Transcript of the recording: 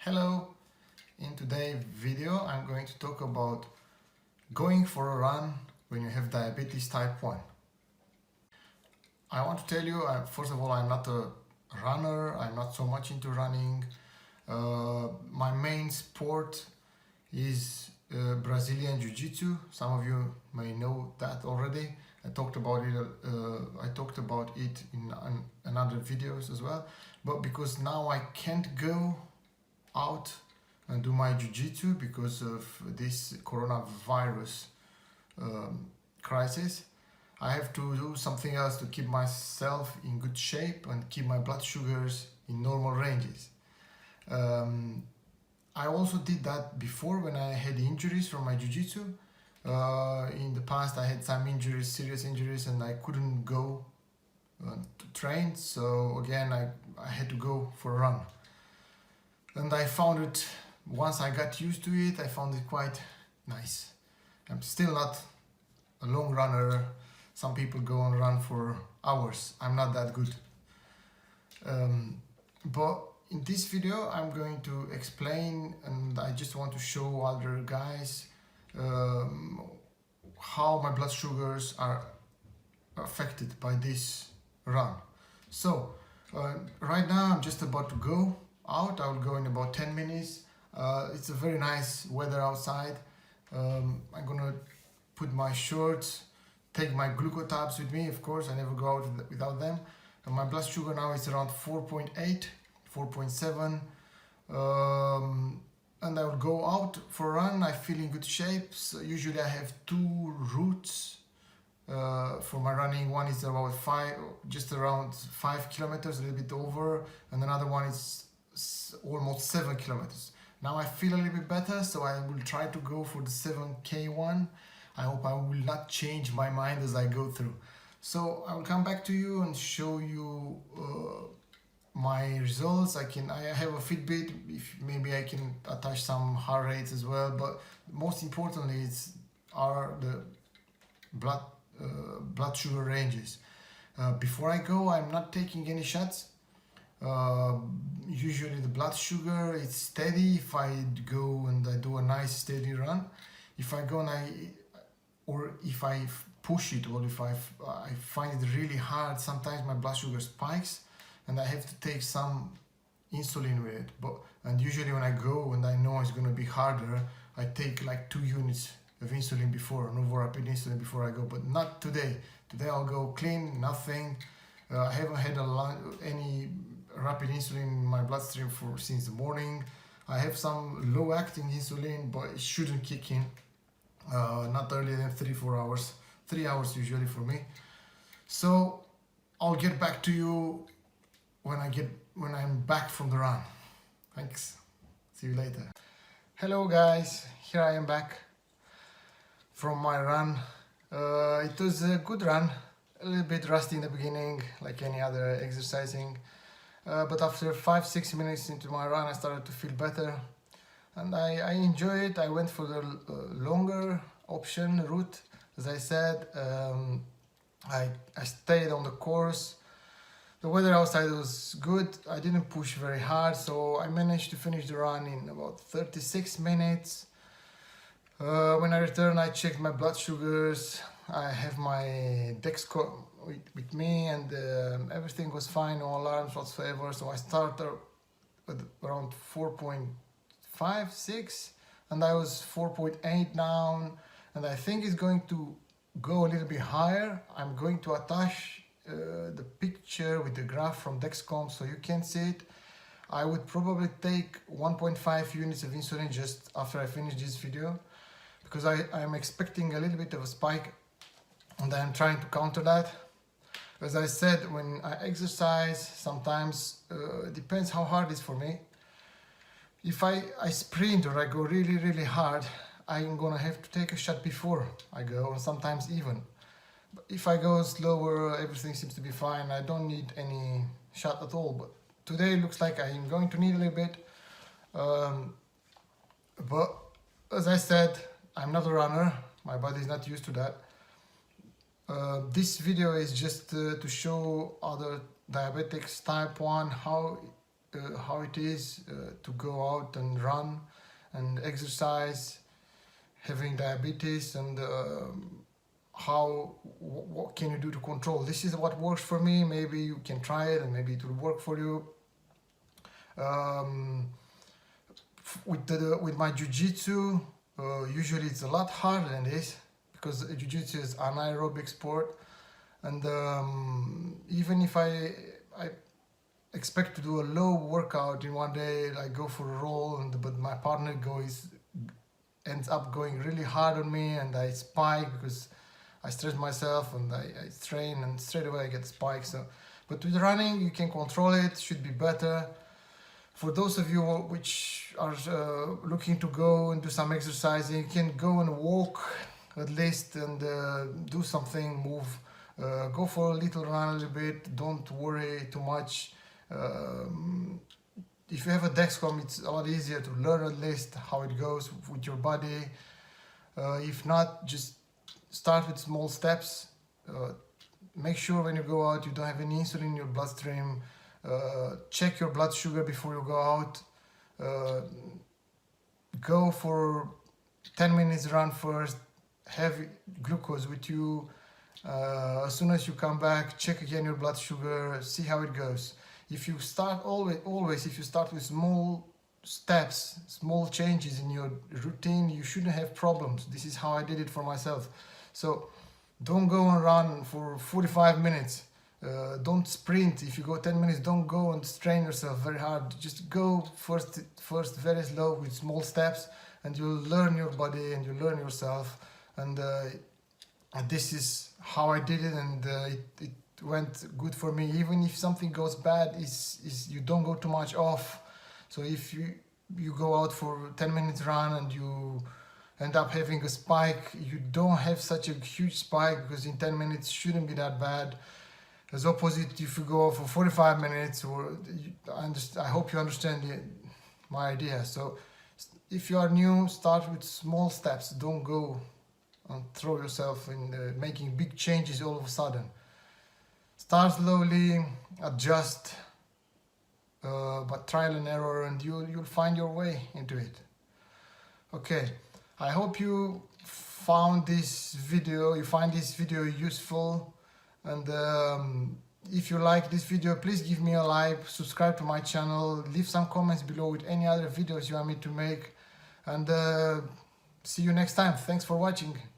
Hello, in today's video I'm going to talk about going for a run when you have diabetes type 1. I want to tell you, first of all, I'm not a runner, I'm not so much into running. My main sport is Brazilian Jiu-Jitsu. Some of you may know that already. I talked about it in another videos as well, but because now I can't go out and do my jiu-jitsu because of this coronavirus crisis, I have to do something else to keep myself in good shape and keep my blood sugars in normal ranges. I also did that before when I had injuries from my jiu-jitsu. In the past I had some injuries, serious injuries, and I couldn't go to train, so again I had to go for a run. And I found it, once I got used to it, I found it quite nice. I'm still not a long runner. Some people go and run for hours. I'm not that good. But in this video, I'm going to explain, and I just want to show other guys how my blood sugars are affected by this run. So, right now I'm just about to go out. I'll go in about 10 minutes. It's a very nice weather outside. I'm gonna put my shorts, take my glucotabs with me, of course. I never go out without them. And my blood sugar now is around 4.8, 4.7. And I will go out for a run. I feel in good shape. So usually I have two routes for my running. One is about just around 5 kilometers, a little bit over, and another one is almost 7 kilometers. Now I feel a little bit better, so I will try to go for the 7K one. I hope I will not change my mind as I go through. So I will come back to you and show you my results. I have a Fitbit. If maybe I can attach some heart rates as well, but most importantly are the blood sugar ranges. Before I go, I'm not taking any shots. Usually the blood sugar is steady if I go and I do a nice steady run. If I go and if I push it, or if I find it really hard, sometimes my blood sugar spikes and I have to take some insulin with it. And usually when I go and I know it's going to be harder, I take like 2 units of insulin before, no rapid insulin before I go, but not today. Today I'll go clean, nothing. I haven't had any rapid insulin in my bloodstream since the morning. I have some low acting insulin, but it shouldn't kick in not earlier than 3-4 hours. 3 hours usually for me. So I'll get back to you when I'm back from the run. Thanks. See you later. Hello guys, here I am back from my run. It was a good run. A little bit rusty in the beginning, like any other exercising. But after 5-6 minutes into my run, I started to feel better. And I enjoy it. I went for the longer route. As I said, I stayed on the course. The weather outside was good. I didn't push very hard, so I managed to finish the run in about 36 minutes. When I returned, I checked my blood sugars. I have my Dexcom with me, and everything was fine, no alarms whatsoever. So I started with around 4.5, 6, and I was 4.8 down, and I think it's going to go a little bit higher. I'm going to attach the picture with the graph from Dexcom so you can see it. I would probably take 1.5 units of insulin just after I finish this video, because I'm expecting a little bit of a spike, and I'm trying to counter that. As I said, when I exercise, sometimes it depends how hard it is for me. If I sprint or I go really, really hard, I'm gonna have to take a shot before I go, and sometimes even. But if I go slower, everything seems to be fine. I don't need any shot at all. But today it looks like I'm going to need a little bit. But as I said, I'm not a runner. My body is not used to that. This video is just to show other diabetics type 1 how how it is to go out and run and exercise, having diabetes, and what can you do to control. This is what works for me. Maybe you can try it and maybe it will work for you. With my jiu-jitsu, usually it's a lot harder than this, because jiu-jitsu is an anaerobic sport, and even if I expect to do a low workout in one day, like go for a roll, but my partner ends up going really hard on me, and I spike because I stress myself and I train, and straight away I get spikes. So, but with running you can control it, should be better. For those of you which are looking to go and do some exercising, you can go and walk at least and do something, move, go for a little run a little bit, don't worry too much. If you have a Dexcom, it's a lot easier to learn at least how it goes with your body. If not, just start with small steps. Make sure when you go out you don't have any insulin in your bloodstream. Check your blood sugar before you go out. Go for 10 minutes run first, have glucose with you. As soon as you come back, check again your blood sugar, see how it goes. If you start if you start with small steps, small changes in your routine, you shouldn't have problems. This is how I did it for myself. So don't go and run for 45 minutes. Don't sprint. If you go 10 minutes, don't go and strain yourself very hard. Just go first very slow with small steps, and you'll learn your body and you'll learn yourself. And this is how I did it, and it went good for me. Even if something goes bad, is you don't go too much off. So if you go out for 10 minutes run and you end up having a spike, you don't have such a huge spike, because in 10 minutes shouldn't be that bad. As opposite, if you go for 45 minutes, I hope you understand my idea. So if you are new, start with small steps. Don't go and throw yourself in making big changes all of a sudden. Start slowly, adjust, but trial and error, and you'll find your way into it. Okay, I hope you find this video useful. And if you like this video, please give me a like, subscribe to my channel, leave some comments below with any other videos you want me to make, and see you next time. Thanks for watching.